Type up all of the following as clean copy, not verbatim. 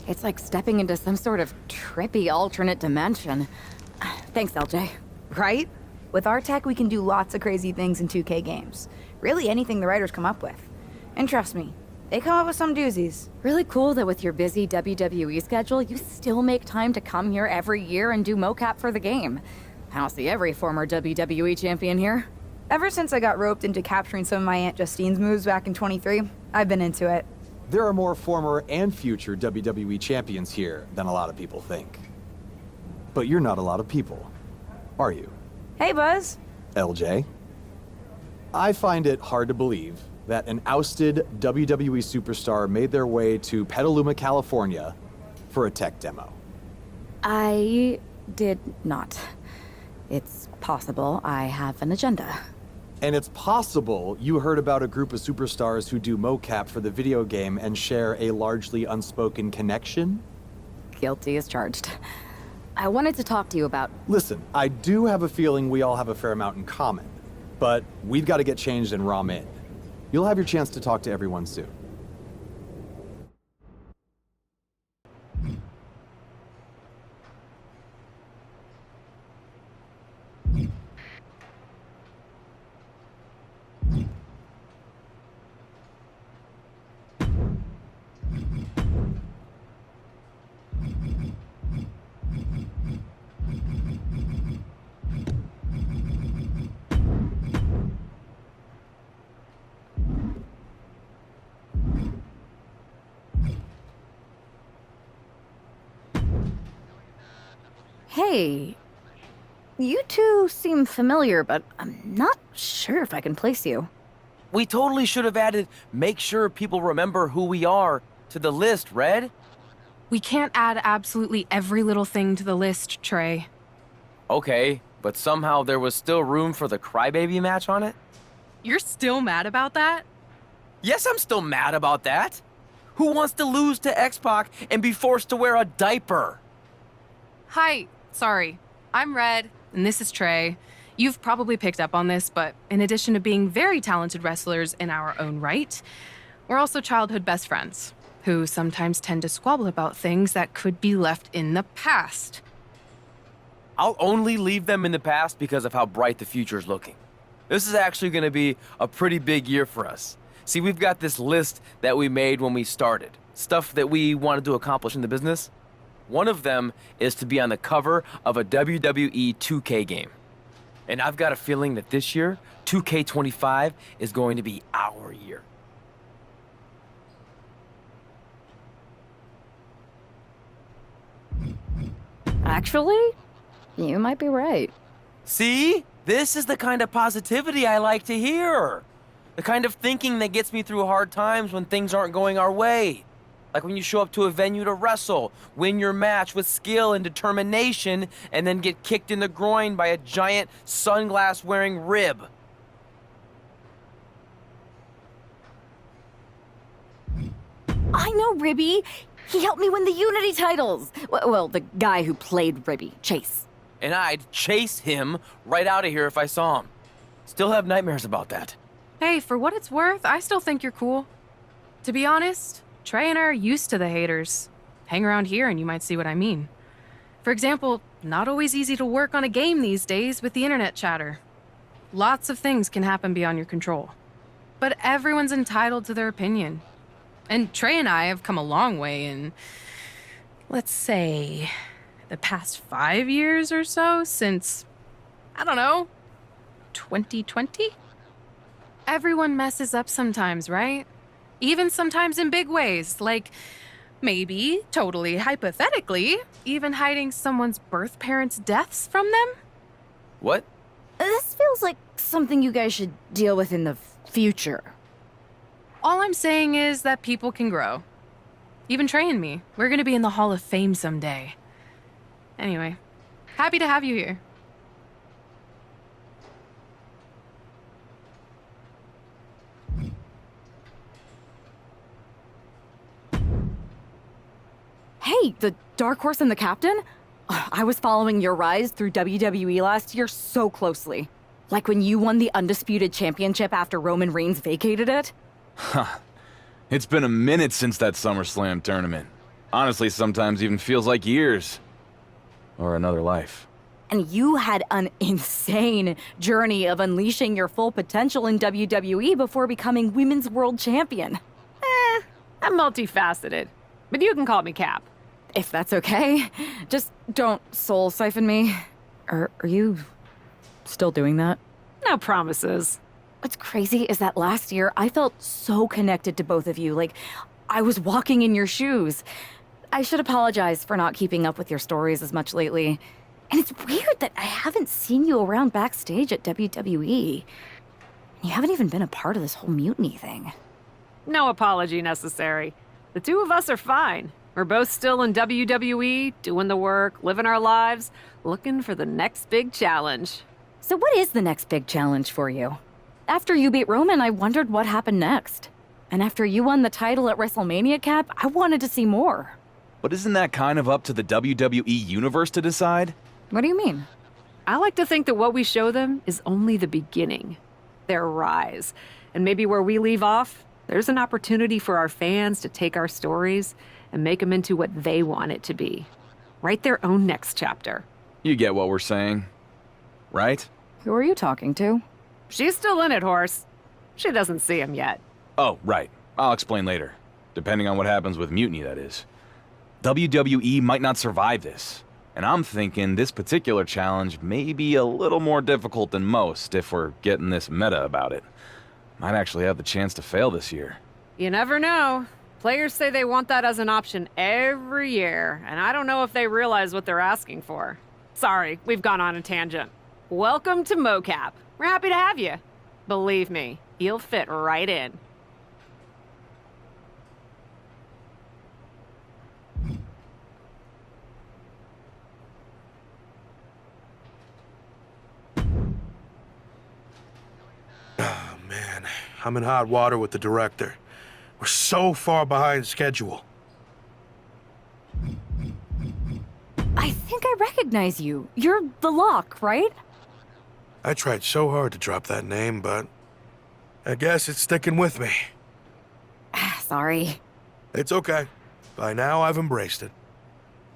It's like stepping into some sort of trippy alternate dimension. Thanks, LJ. Right? With our tech, we can do lots of crazy things in 2K games. Really anything the writers come up with. And trust me, they come up with some doozies. Really cool that with your busy WWE schedule, you still make time to come here every year and do mocap for the game. I don't see every former WWE champion here. Ever since I got roped into capturing some of my Aunt Justine's moves back in 23, I've been into it. There are more former and future WWE champions here than a lot of people think. But you're not a lot of people, are you? Hey, Buzz. LJ? I find it hard to believe that an ousted WWE superstar made their way to Petaluma, California for a tech demo. I did not. It's possible I have an agenda. And it's possible you heard about a group of superstars who do mocap for the video game and share a largely unspoken connection? Guilty as charged. I wanted to talk to you about... Listen, I do have a feeling we all have a fair amount in common, but we've got to get changed and ROM in. You'll have your chance to talk to everyone soon. Hey, you two seem familiar, but I'm not sure if I can place you. We totally should have added make sure people remember who we are to the list, Red. We can't add absolutely every little thing to the list, Trey. Okay, but somehow there was still room for the Crybaby match on it? You're still mad about that? Yes, I'm still mad about that. Who wants to lose to X-Pac and be forced to wear a diaper? Hi, sorry. I'm Red, and this is Trey. You've probably picked up on this, but in addition to being very talented wrestlers in our own right, we're also childhood best friends, who sometimes tend to squabble about things that could be left in the past. I'll only leave them in the past because of how bright the future is looking. This is actually going to be a pretty big year for us. See, we've got this list that we made when we started, stuff that we wanted to accomplish in the business. One of them is to be on the cover of a WWE 2K game. And I've got a feeling that this year, 2K25 is going to be our year. Actually, you might be right. See? This is the kind of positivity I like to hear. The kind of thinking that gets me through hard times when things aren't going our way. Like when you show up to a venue to wrestle, win your match with skill and determination, and then get kicked in the groin by a giant sunglass-wearing rib. I know Ribby. He helped me win the Unity titles. Well, the guy who played Ribby, Chase. And I'd chase him right out of here if I saw him. Still have nightmares about that. Hey, for what it's worth, I still think you're cool. To be honest, Trey and I are used to the haters. Hang around here and you might see what I mean. For example, not always easy to work on a game these days with the internet chatter. Lots of things can happen beyond your control. But everyone's entitled to their opinion. And Trey and I have come a long way in, let's say, the past 5 years or so since, I don't know, 2020? Everyone messes up sometimes, right? Even sometimes in big ways, like maybe, totally hypothetically, even hiding someone's birth parents' deaths from them? What? This feels like something you guys should deal with in the future. All I'm saying is that people can grow. Even Trey and me, we're gonna be in the Hall of Fame someday. Anyway, happy to have you here. Hey, the Dark Horse and the Captain? I was following your rise through WWE last year so closely. Like when you won the Undisputed Championship after Roman Reigns vacated it? It's been a minute since that SummerSlam tournament. Honestly, sometimes even feels like years. Or another life. And you had an insane journey of unleashing your full potential in WWE before becoming Women's World Champion. I'm multifaceted, but you can call me Cap. If that's okay. Just don't soul siphon me. Are you still doing that? No promises. What's crazy is that last year I felt so connected to both of you, like I was walking in your shoes. I should apologize for not keeping up with your stories as much lately. And it's weird that I haven't seen you around backstage at WWE. You haven't even been a part of this whole mutiny thing. No apology necessary. The two of us are fine. We're both still in WWE, doing the work, living our lives, looking for the next big challenge. So what is the next big challenge for you? After you beat Roman, I wondered what happened next. And after you won the title at WrestleMania, Cap, I wanted to see more. But isn't that kind of up to the WWE Universe to decide? What do you mean? I like to think that what we show them is only the beginning, their rise. And maybe where we leave off, there's an opportunity for our fans to take our stories and make them into what they want it to be. Write their own next chapter. You get what we're saying, right? Who are you talking to? She's still in it, Horse. She doesn't see him yet. Oh, right. I'll explain later. Depending on what happens with Mutiny, that is. WWE might not survive this. And I'm thinking this particular challenge may be a little more difficult than most if we're getting this meta about it. Might actually have the chance to fail this year. You never know. Players say they want that as an option every year, and I don't know if they realize what they're asking for. Sorry, we've gone on a tangent. Welcome to MoCap. We're happy to have you. Believe me, you'll fit right in. Man, I'm in hot water with the director. We're so far behind schedule. I think I recognize you. You're the Lock, right? I tried so hard to drop that name, but I guess it's sticking with me. Sorry. It's okay. By now, I've embraced it.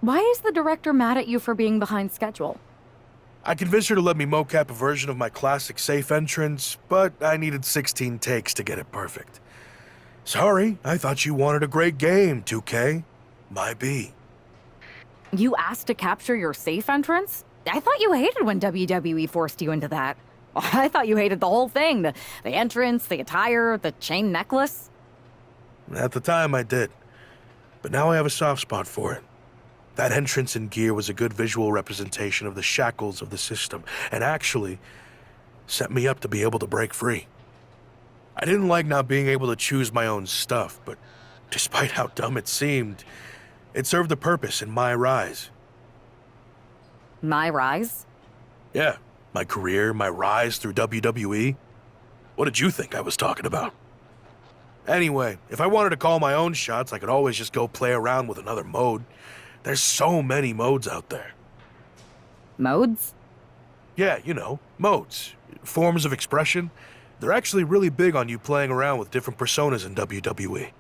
Why is the director mad at you for being behind schedule? I convinced her to let me mocap a version of my classic safe entrance, but I needed 16 takes to get it perfect. Sorry, I thought you wanted a great game, 2K. My B. You asked to capture your safe entrance? I thought you hated when WWE forced you into that. I thought you hated the whole thing. The entrance, the attire, the chain necklace. At the time, I did. But now I have a soft spot for it. That entrance and gear was a good visual representation of the shackles of the system, and actually set me up to be able to break free. I didn't like not being able to choose my own stuff, but despite how dumb it seemed, it served a purpose in MyRise. MyRise? Yeah, my career, my rise through WWE. What did you think I was talking about? Anyway, if I wanted to call my own shots, I could always just go play around with another mode. There's so many modes out there. Modes? Yeah, you know, modes. Forms of expression. They're actually really big on you playing around with different personas in WWE.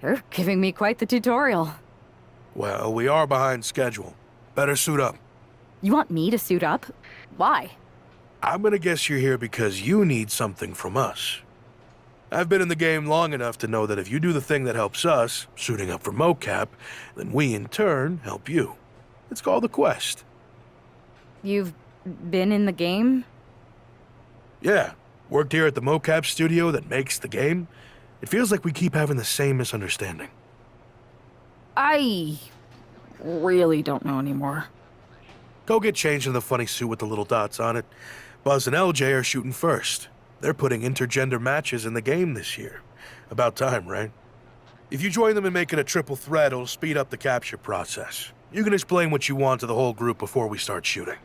You're giving me quite the tutorial. Well, we are behind schedule. Better suit up. You want me to suit up? Why? I'm gonna guess you're here because you need something from us. I've been in the game long enough to know that if you do the thing that helps us, suiting up for mocap, then we in turn help you. It's called a quest. You've been in the game? Yeah, worked here at the mocap studio that makes the game. It feels like we keep having the same misunderstanding. I really don't know anymore. Go get changed in the funny suit with the little dots on it. Buzz and LJ are shooting first. They're putting intergender matches in the game this year. About time, right? If you join them and make it a triple threat, it'll speed up the capture process. You can explain what you want to the whole group before we start shooting.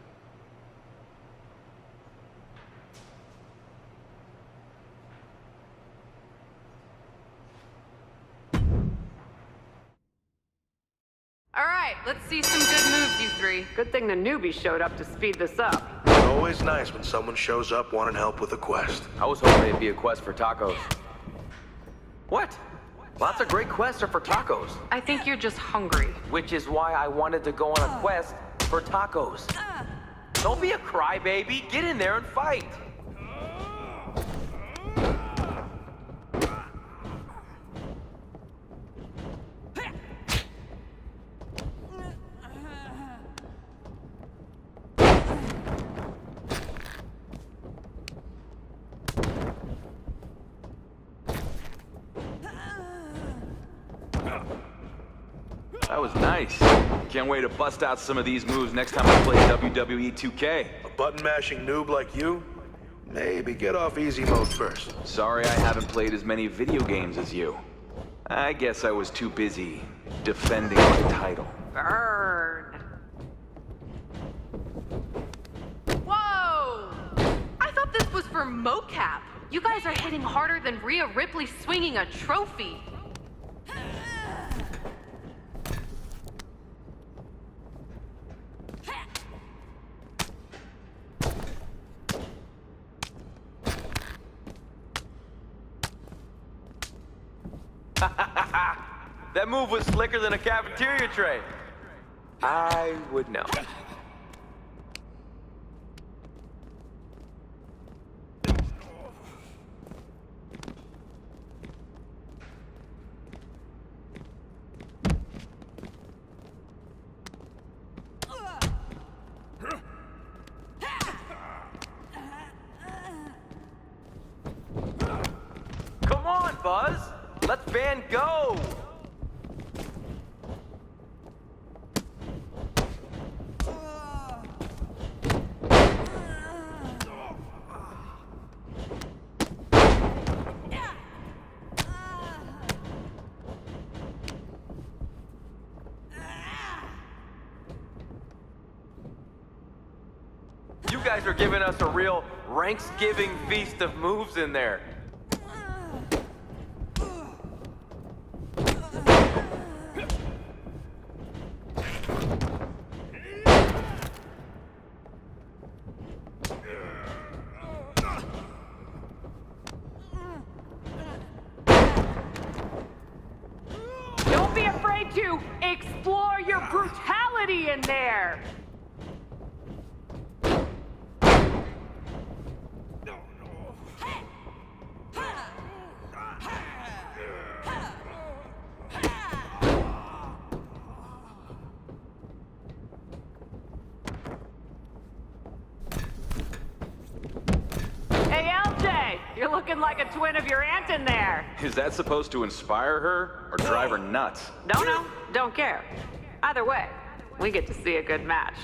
All right, let's see some good moves, you three. Good thing the newbie showed up to speed this up. always nice when someone shows up wanting help with a quest. I was hoping it'd be a quest for tacos. What? Lots of great quests are for tacos. I think you're just hungry. Which is why I wanted to go on a quest for tacos. Don't be a crybaby. Get in there and fight. That was nice. Can't wait to bust out some of these moves next time I play WWE 2K. A button-mashing noob like you? Maybe get off easy mode first. Sorry I haven't played as many video games as you. I guess I was too busy defending my title. Burn. Whoa! I thought this was for mocap. You guys are hitting harder than Rhea Ripley swinging a trophy. That move was slicker than a cafeteria tray. I would know. Come on, Buzz. Let's Van go. You guys are giving us a real Ranksgiving feast of moves in there. Don't be afraid to explore your brutality in there. Hey, LJ, you're looking like a twin of your aunt in there. Is that supposed to inspire her or drive her nuts? No, don't care. Either way, we get to see a good match.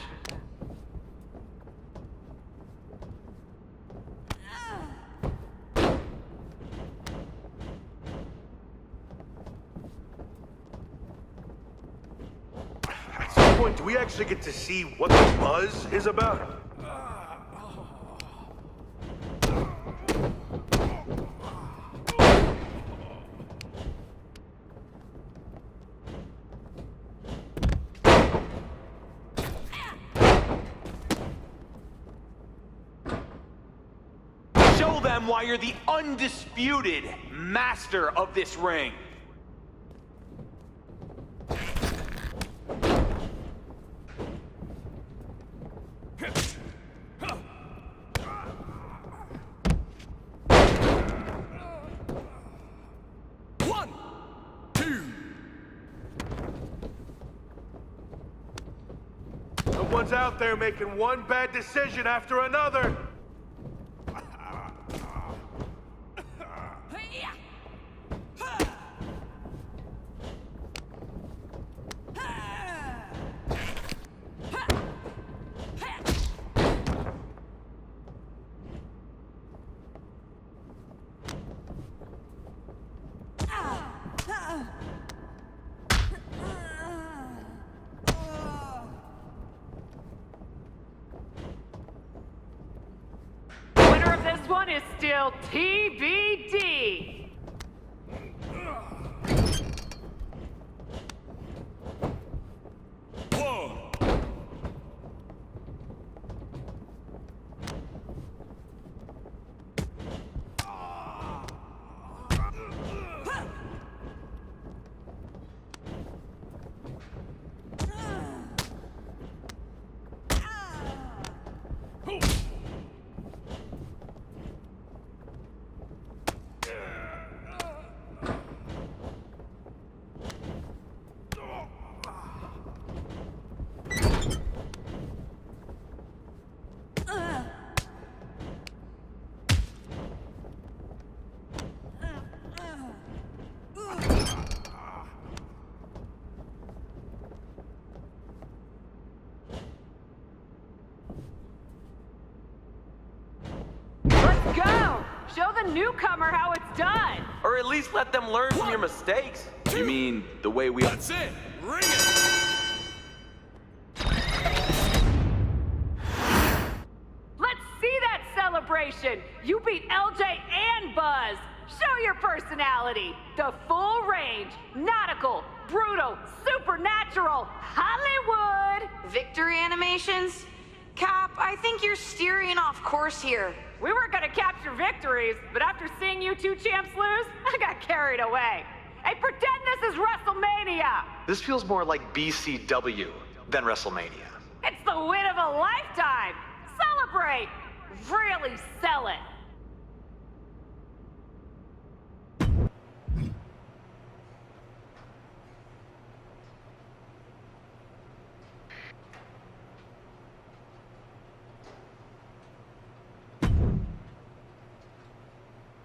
At some point, do we actually get to see what the buzz is about? Show them why you're the undisputed master of this ring. Someone's out there making one bad decision after another. Winner of this one is still TBD. go! Show the newcomer how it's done! Or at least let them learn from your mistakes. You mean the way we... That's it. Ring it. Let's see that celebration! You beat LJ and Buzz! Show your personality! The full range, nautical, brutal, supernatural, Hollywood! Victory animations? Cap, I think you're steering off course here. We were gonna capture victories, but after seeing you two champs lose, I got carried away. Hey, pretend this is WrestleMania! This feels more like BCW than WrestleMania. It's the win of a lifetime! Celebrate! Really sell it!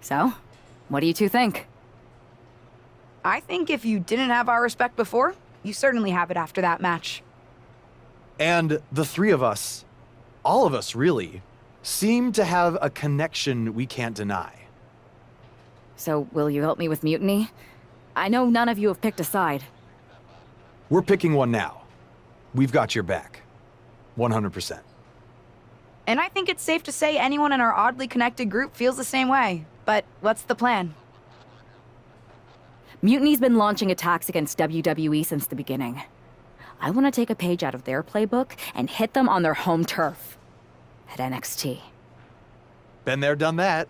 So, what do you two think? I think if you didn't have our respect before, you certainly have it after that match. And the three of us, all of us really, seem to have a connection we can't deny. So, will you help me with Mutiny? I know none of you have picked a side. We're picking one now. We've got your back. 100%. And I think it's safe to say anyone in our oddly connected group feels the same way. But what's the plan? Mutiny's been launching attacks against WWE since the beginning. I want to take a page out of their playbook and hit them on their home turf. At NXT. Been there, done that.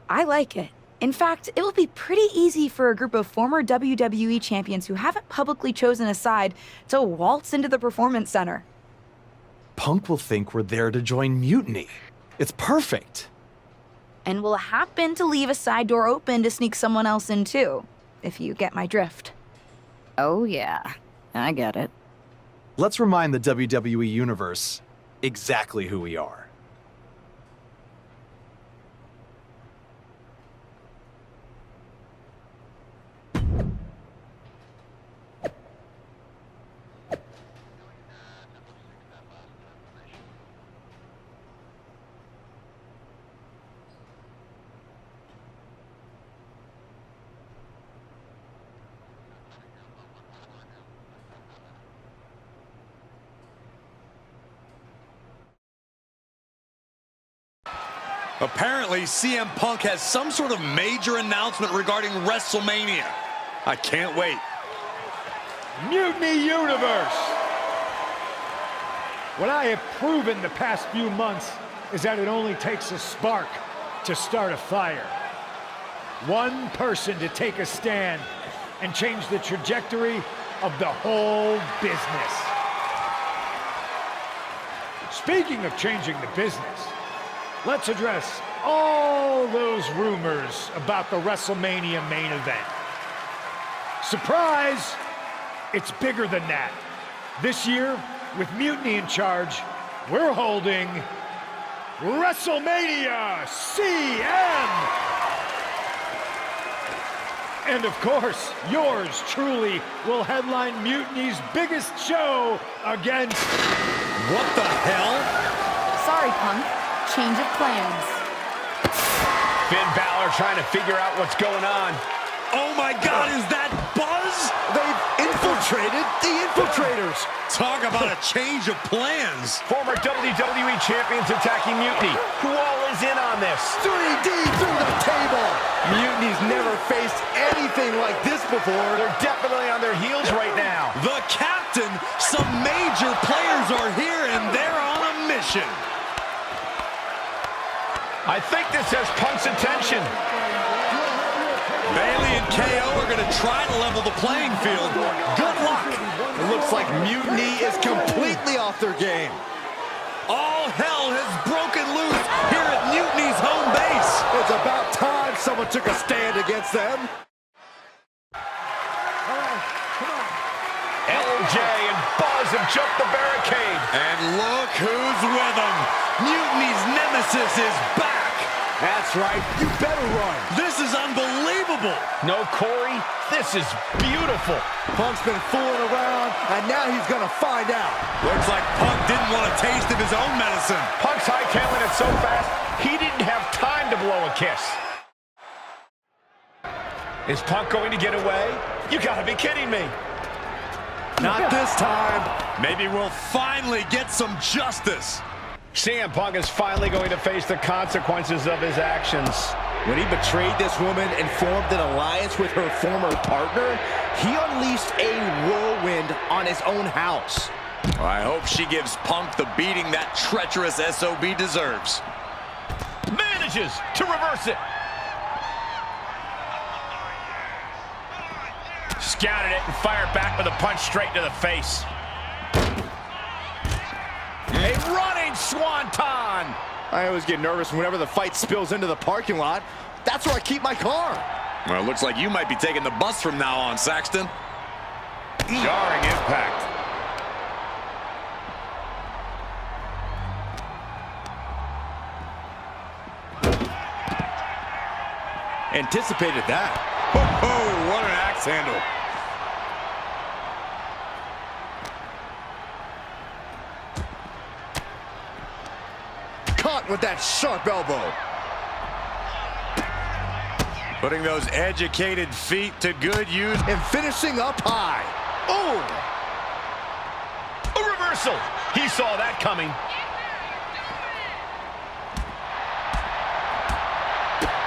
I like it. In fact, it will be pretty easy for a group of former WWE champions who haven't publicly chosen a side to waltz into the Performance Center. Punk will think we're there to join Mutiny. It's perfect. And we'll happen to leave a side door open to sneak someone else in too, if you get my drift. Oh yeah, I get it. Let's remind the WWE Universe exactly who we are. Apparently, CM Punk has some sort of major announcement regarding WrestleMania. I can't wait. Mutiny Universe! What I have proven the past few months is that it only takes a spark to start a fire. One person to take a stand and change the trajectory of the whole business. Speaking of changing the business, let's address all those rumors about the WrestleMania main event. Surprise! It's bigger than that. This year, with Mutiny in charge, we're holding WrestleMania CM! And of course, yours truly will headline Mutiny's biggest show against... What the hell? Sorry, Punk. Change of plans. Finn Balor trying to figure out what's going on. Oh my God, is that Buzz? They've infiltrated the infiltrators. Talk about a change of plans. Former WWE champions attacking Mutiny. Who all is in on this? 3D through the table. Mutiny's never faced anything like this before. They're definitely on their heels right now. The captain, some major players are here and they're on a mission. I think this has Punk's attention. Bailey and KO are going to try to level the playing field. Good luck. It looks like Mutiny is completely off their game. All hell has broken loose here at Mutiny's home base. It's about time someone took a stand against them. LJ and Buzz have jumped the barricade. And look who's with them. Mutiny's nemesis is back. That's right. You better run. This is unbelievable. No, Corey, this is beautiful. Punk's been fooling around, and now he's gonna find out. Looks like Punk didn't want a taste of his own medicine. Punk's hightailing it so fast, he didn't have kiss. Is Punk going to get away? You gotta be kidding me. Not this time. Maybe we'll finally get some justice. CM Punk is finally going to face the consequences of his actions. When he betrayed this woman and formed an alliance with her former partner, he unleashed a whirlwind on his own house. Well, I hope she gives Punk the beating that treacherous SOB deserves. Manages to reverse it. Scouted it and fired back with a punch straight to the face. A running swanton. I always get nervous whenever the fight spills into the parking lot. That's where I keep my car. Well, it looks like you might be taking the bus from now on, Saxton. Jarring impact. Anticipated that. Oh, what an axe handle. Caught with that sharp elbow. Putting those educated feet to good use. And finishing up high. Oh! A reversal. He saw that coming.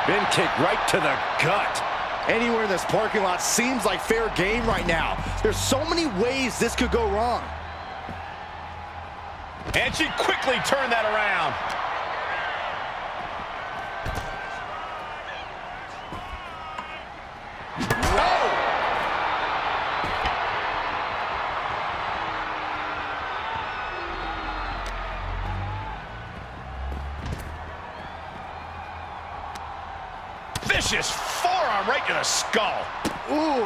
Bin kick right to the gut. Anywhere in this parking lot seems like fair game right now. There's so many ways this could go wrong. And she quickly turned that around. Vicious forearm right to the skull. Ooh.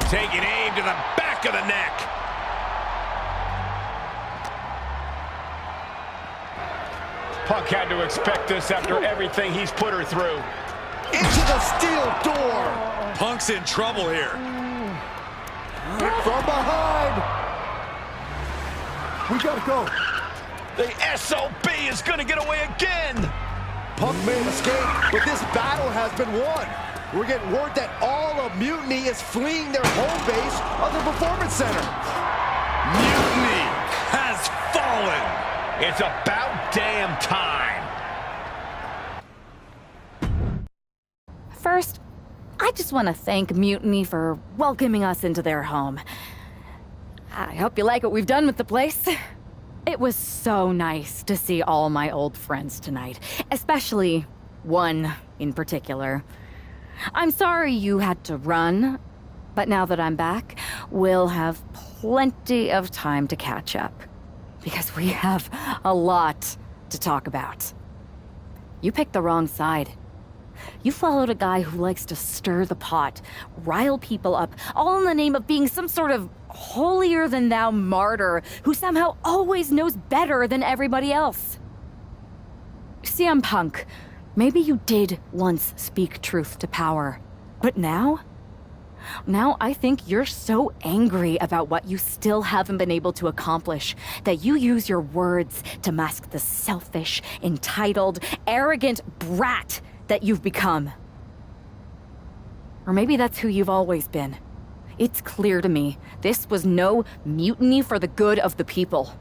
Taking aim to the back of the neck. Punk had to expect this after everything he's put her through. Into the steel door. Punk's in trouble here. From behind. We gotta go. The SOB is gonna get away again. Punk may escape, but this battle has been won. We're getting word that all of Mutiny is fleeing their home base of the Performance Center. Mutiny has fallen. It's about damn time. First, I just want to thank Mutiny for welcoming us into their home. I hope you like what we've done with the place. It was so nice to see all my old friends tonight, especially one in particular. I'm sorry you had to run, but now that I'm back, we'll have plenty of time to catch up, because we have a lot to talk about. You picked the wrong side. You followed a guy who likes to stir the pot, rile people up, all in the name of being some sort of holier-than-thou martyr who somehow always knows better than everybody else. CM Punk, maybe you did once speak truth to power, but now I think you're so angry about what you still haven't been able to accomplish that you use your words to mask the selfish, entitled, arrogant brat that you've become. Or maybe that's who you've always been. It's clear to me this was no mutiny for the good of the people.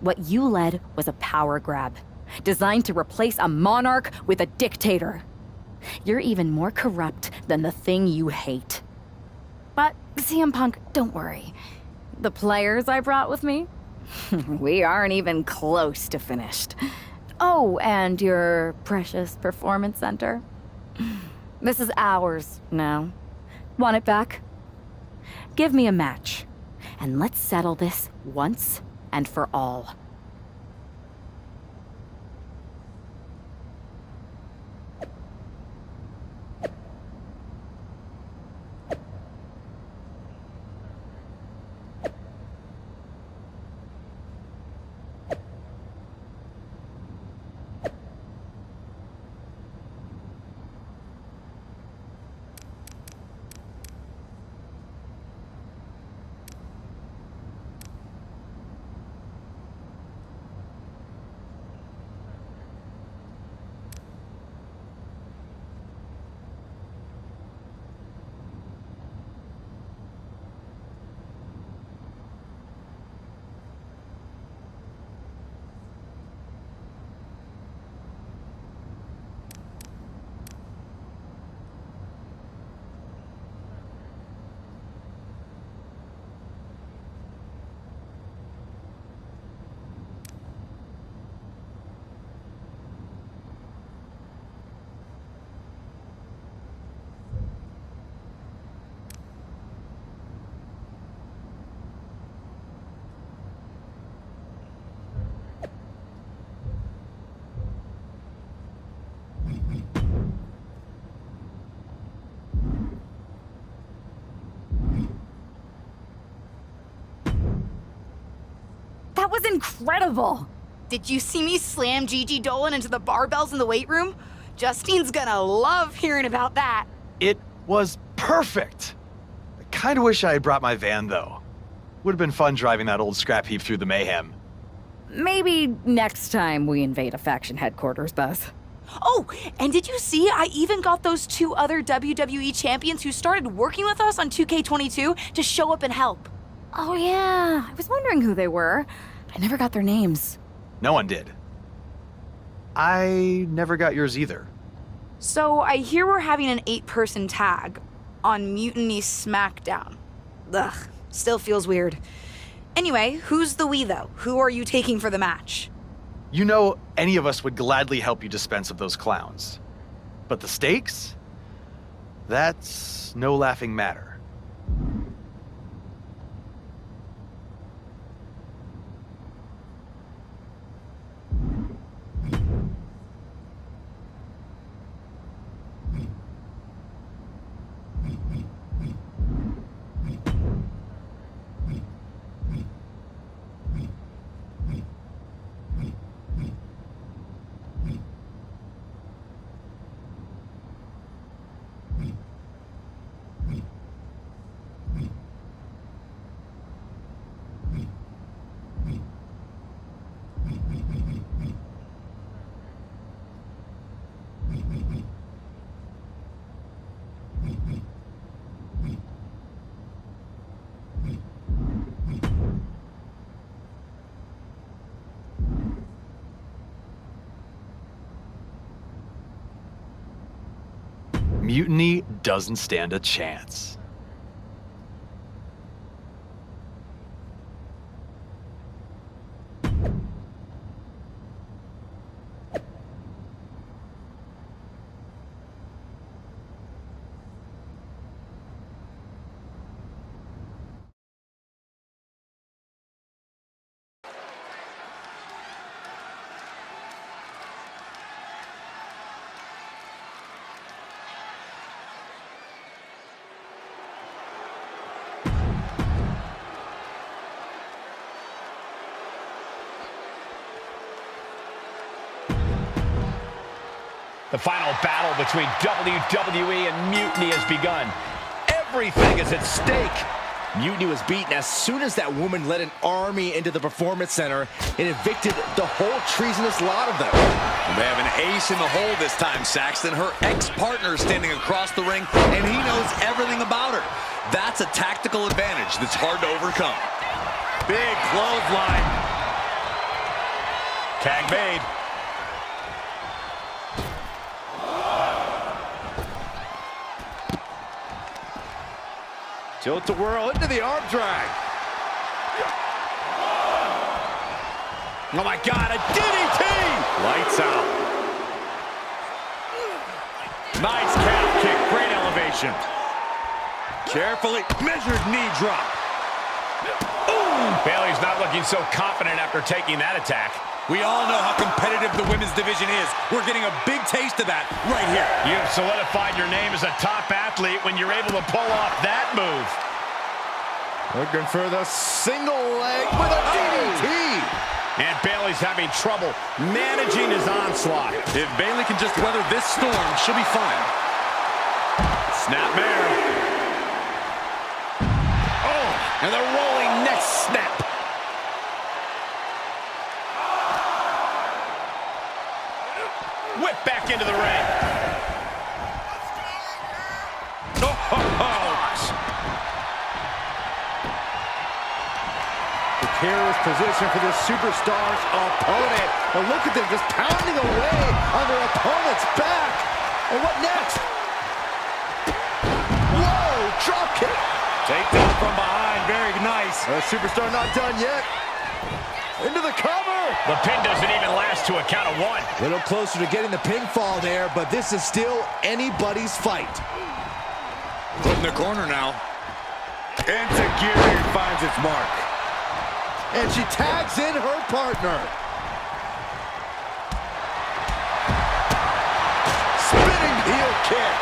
What you led was a power grab, designed to replace a monarch with a dictator. You're even more corrupt than the thing you hate. But CM Punk, don't worry. The players I brought with me, we aren't even close to finished. Oh, and your precious performance center. This is ours now. Want it back? Give me a match, and let's settle this once and for all. was incredible. Did you see me slam Gigi Dolan into the barbells in the weight room? Justine's gonna love hearing about that. It was perfect. I kind of wish I had brought my van, though. Would have been fun driving that old scrap heap through the mayhem. Maybe next time we invade a faction headquarters, Buzz. Oh, and did you see I even got those 2 other WWE champions who started working with us on 2K22 to show up and help? Oh yeah, I was wondering who they were. I never got their names. No one did. I never got yours either. So I hear we're having an 8-person tag on Mutiny SmackDown. Ugh, still feels weird. Anyway, who's the we though? Who are you taking for the match? You know, any of us would gladly help you dispense of those clowns. But the stakes? That's no laughing matter. Mutiny doesn't stand a chance. The final battle between WWE and Mutiny has begun. Everything is at stake. Mutiny was beaten as soon as that woman led an army into the Performance Center and evicted the whole treasonous lot of them. They have an ace in the hole this time, Saxton. Her ex-partner is standing across the ring, and he knows everything about her. That's a tactical advantage that's hard to overcome. Big clothesline. Tag made. Tilt-a-whirl into the arm drag. Oh my God, a DDT! Lights out. Nice calf kick, great elevation. Carefully measured knee drop. Ooh. Bayley's not looking so confident after taking that attack. We all know how competitive the women's division is. We're getting a big taste of that right here. You've solidified your name as a top athlete when you're able to pull off that move. Looking for the single leg with a DDT. And Bayley's having trouble managing his onslaught. If Bayley can just weather this storm, she'll be fine. Snapmare. Oh, and the rolling neck snap. Whip back into the ring. Precarious position for this superstar's opponent. But look at them just pounding away on their opponent's back. And what next? Whoa, drop kick. Takedown from behind, very nice. Superstar not done yet. Into the cover. The pin doesn't even last to a count of one. A little closer to getting the pinfall there, but this is still anybody's fight. Put in the corner now. Enziguri finds its mark. And she tags in her partner. Spinning heel kick.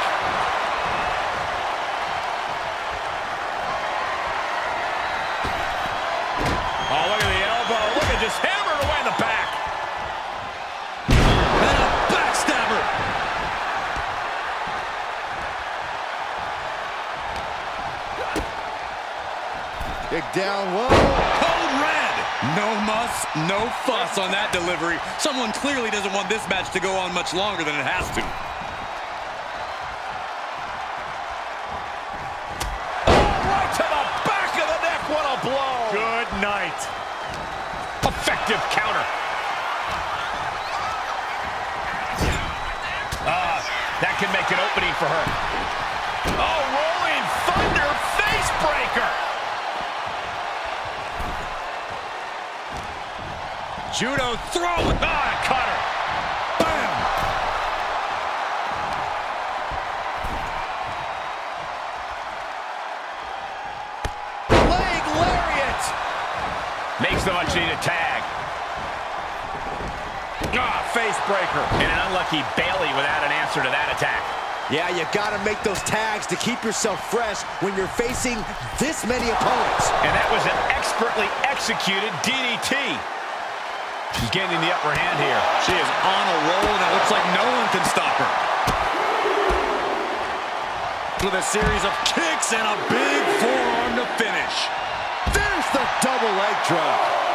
Oh, look at the elbow. Look at just Kick down low. Code red. No muss, no fuss on that delivery. Someone clearly doesn't want this match to go on much longer than it has to. Right to the back of the neck. What a blow. Good night. Effective counter. That can make an opening for her. Oh, rolling thunder face breaker. Judo throw. Cutter. Bam. Leg lariat. Makes the much needed tag. Face breaker. And an unlucky Bailey without an answer to that attack. Yeah, you gotta make those tags to keep yourself fresh when you're facing this many opponents. And that was an expertly executed DDT. She's gaining the upper hand here. She is on a roll, and it looks like no one can stop her. With a series of kicks and a big forearm to finish. There's the double leg drop.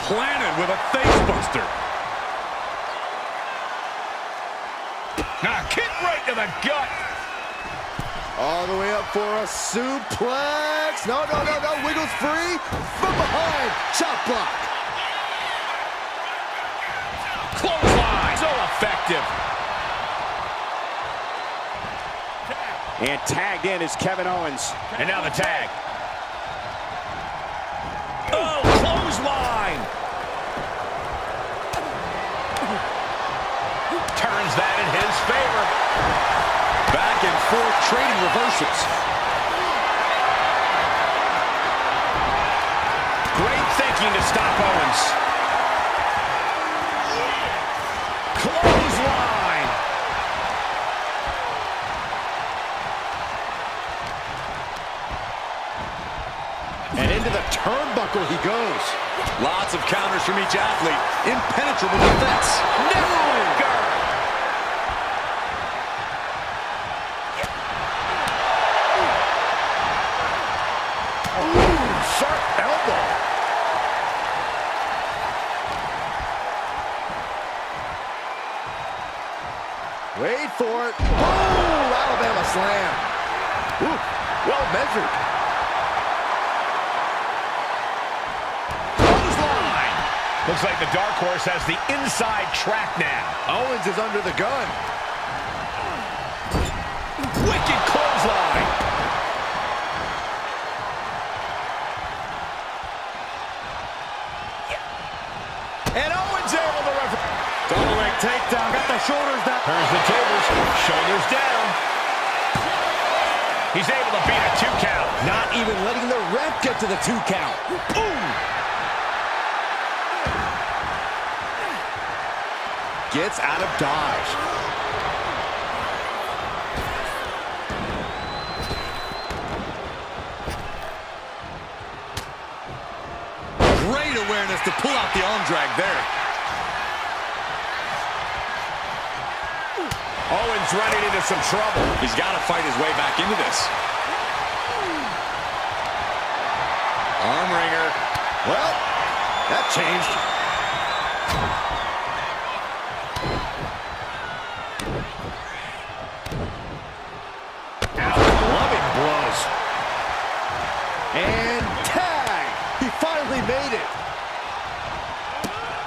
Planted with a face buster. Kick right to the gut. All the way up for a suplex. No. Wiggles free. From behind. Chop block. Clothesline. So effective. And tagged in is Kevin Owens. And now the tag. Oh, clothesline. Turns that in his favor. Back and forth trading reversals. Great thinking to stop Owens. Clothesline. And into the turnbuckle he goes. Lots of counters from each athlete. Impenetrable defense. No! Sharp elbow. Wait for it. Oh, Alabama slam. Ooh, well measured. Clothesline. Looks like the Dark Horse has the inside track now. Owens is under the gun. Wicked clothesline. And Owens able to refer. Double leg takedown. Got the shoulders down. Turns the tables. Shoulders down. He's able to beat a 2 count. Not even letting the ref get to the 2 count. Boom. Gets out of dodge. Great awareness to pull out the arm drag there. Owens running into some trouble. He's got to fight his way back into this. Arm wringer. Well, that changed. Loving blows. And tag. He finally made it.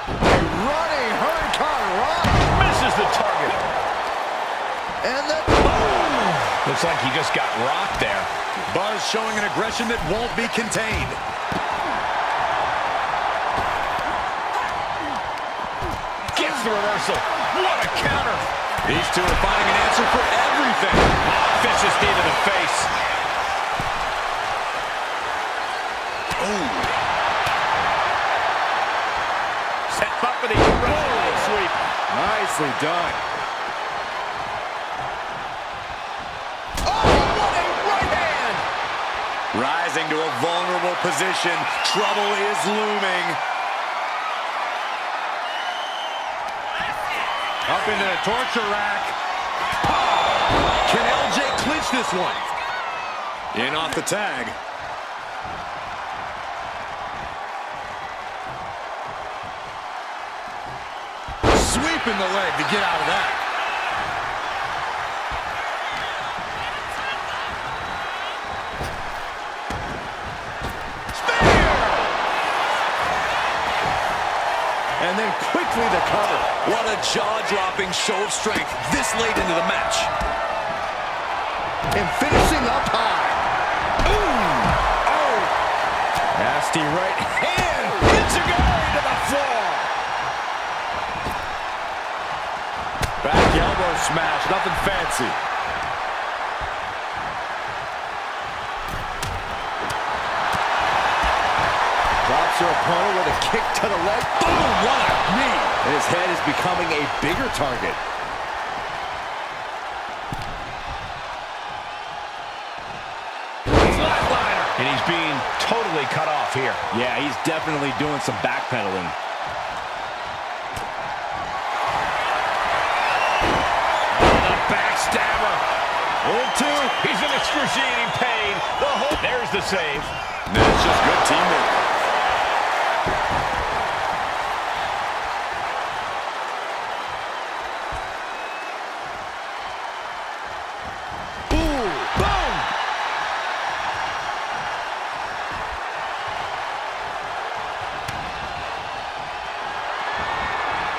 A running hurricane rock. Misses the target. And then boom. Looks like he just got rocked there. Buzz showing an aggression that won't be contained. Gets the reversal. What a counter. These two are finding an answer for everything. Vicious knee to the face. Ooh. Set up for the leg sweep. Nicely done. Rising to a vulnerable position. Trouble is looming. Up into the torture rack. Can LJ clinch this one? In off the tag. Sweeping the leg to get out of that. And then quickly the cover. What a jaw-dropping show of strength this late into the match. And finishing up high. Ooh! Oh! Nasty right hand. Enziguri to the floor. Back elbow smash. Nothing fancy. Drops her opponent with a kick to the leg. Boom! What a knee! And his head is becoming a bigger target. Flatliner. And he's being totally cut off here. Yeah, he's definitely doing some backpedaling. The backstabber. Into. He's in excruciating pain. There's the save. That's just good teamwork.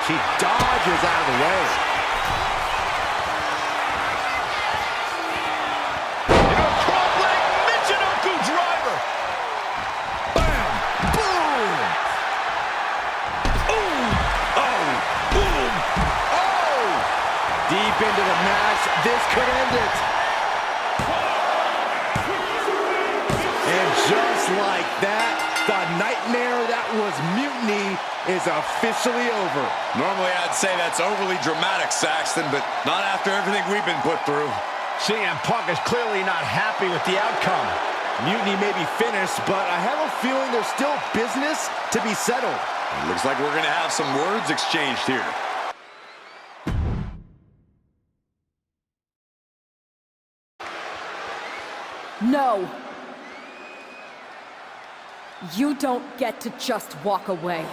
She dodges out of the way. Into a front leg Michinoku driver. Bam! Boom! Ooh! Oh! Boom! Oh! Deep into the match. This could end it. And just like that, the nightmare that was Mutiny is officially over. Normally I'd say that's overly dramatic, Saxton, but not after everything we've been put through. CM Punk is clearly not happy with the outcome. Mutiny may be finished, but I have a feeling there's still business to be settled. It looks like we're going to have some words exchanged here. No. You don't get to just walk away.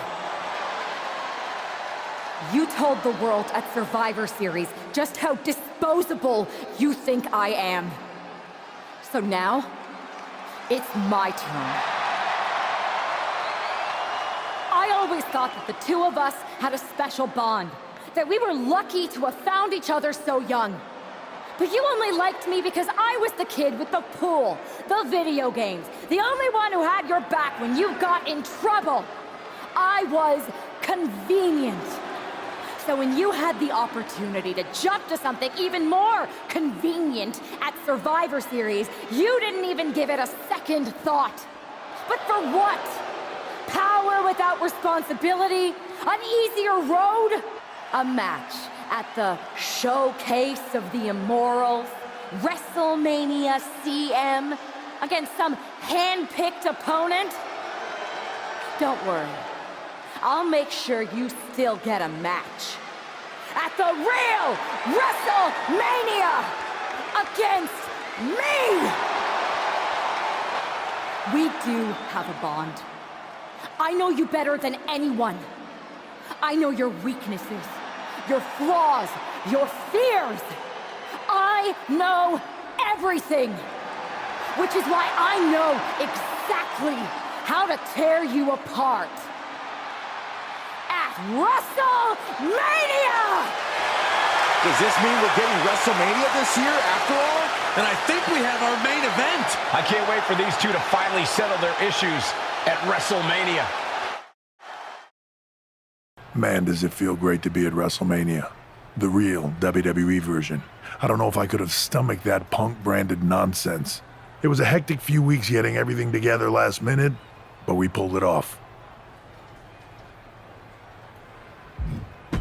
You told the world at Survivor Series just how disposable you think I am. So now, it's my turn. I always thought that the two of us had a special bond, that we were lucky to have found each other so young. But you only liked me because I was the kid with the pool, the video games, the only one who had your back when you got in trouble. I was convenient. So when you had the opportunity to jump to something even more convenient at Survivor Series, you didn't even give it a second thought. But for what? Power without responsibility? An easier road? A match at the Showcase of the Immortals, WrestleMania CM, against some hand-picked opponent? Don't worry. I'll make sure you still get a match. At the real WrestleMania! Against me! We do have a bond. I know you better than anyone. I know your weaknesses, your flaws, your fears. I know everything. Which is why I know exactly how to tear you apart. At WrestleMania! Does this mean we're getting WrestleMania this year after all? And I think we have our main event. I can't wait for these two to finally settle their issues at WrestleMania. Man, does it feel great to be at WrestleMania. The real WWE version. I don't know if I could have stomached that Punk-branded nonsense. It was a hectic few weeks getting everything together last minute, but we pulled it off.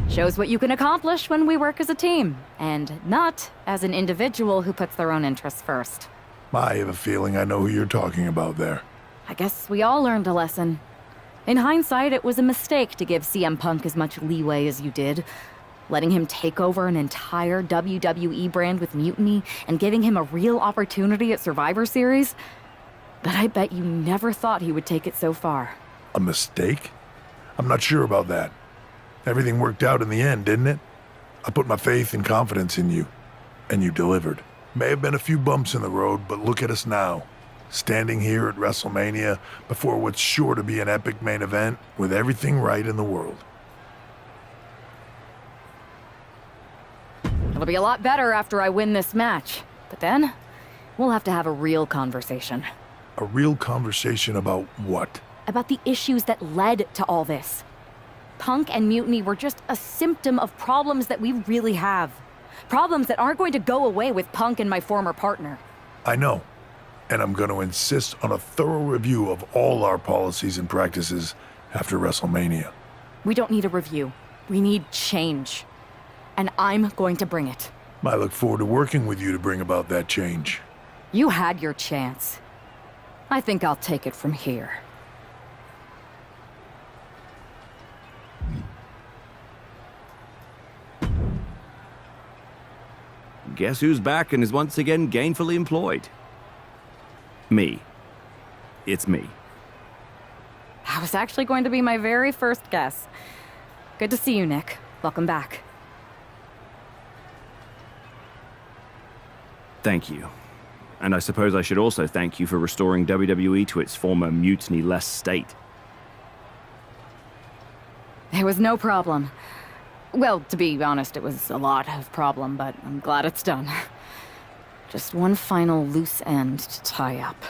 Shows what you can accomplish when we work as a team, and not as an individual who puts their own interests first. I have a feeling I know who you're talking about there. I guess we all learned a lesson. In hindsight, it was a mistake to give CM Punk as much leeway as you did. letting him take over an entire WWE brand with Mutiny and giving him a real opportunity at Survivor Series. But I bet you never thought he would take it so far. A mistake? I'm not sure about that. Everything worked out in the end, didn't it? I put my faith and confidence in you, and you delivered. May have been a few bumps in the road, but look at us now. Standing here at WrestleMania before what's sure to be an epic main event with everything right in the world. It'll be a lot better after I win this match. But then, we'll have to have a real conversation. A real conversation about what? About the issues that led to all this. Punk and Mutiny were just a symptom of problems that we really have. Problems that aren't going to go away with Punk and my former partner. I know. And I'm going to insist on a thorough review of all our policies and practices after WrestleMania. We don't need a review. We need change. And I'm going to bring it. I look forward to working with you to bring about that change. You had your chance. I think I'll take it from here. Guess who's back and is once again gainfully employed? Me. It's me. That was actually going to be my very first guess. Good to see you, Nick. Welcome back. Thank you. And I suppose I should also thank you for restoring WWE to its former mutiny-less state. It was no problem. Well, to be honest, it was a lot of problem, but I'm glad it's done. Just one final loose end to tie up.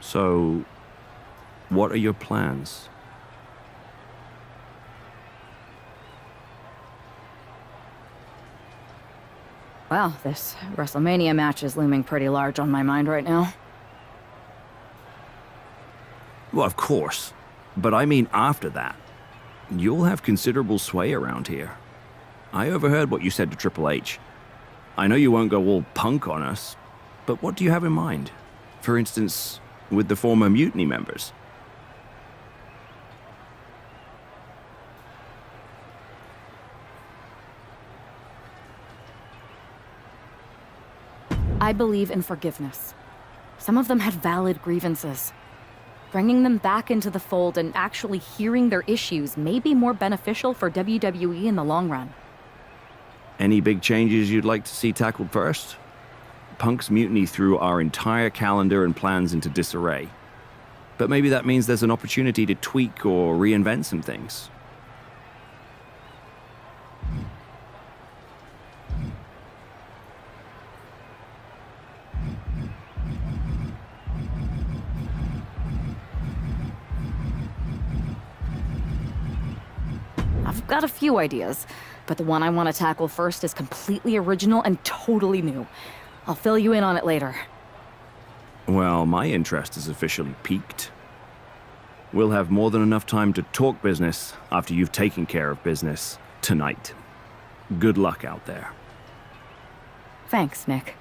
So, what are your plans? Well, this WrestleMania match is looming pretty large on my mind right now. Well, of course. But I mean after that. You'll have considerable sway around here. I overheard what you said to Triple H. I know you won't go all Punk on us, but what do you have in mind? For instance, with the former Mutiny members? I believe in forgiveness. Some of them had valid grievances. Bringing them back into the fold and actually hearing their issues may be more beneficial for WWE in the long run. Any big changes you'd like to see tackled first? Punk's mutiny threw our entire calendar and plans into disarray. But maybe that means there's an opportunity to tweak or reinvent some things. I've got a few ideas, but the one I want to tackle first is completely original and totally new. I'll fill you in on it later. Well, my interest is officially piqued. We'll have more than enough time to talk business after you've taken care of business tonight. Good luck out there. Thanks, Nick.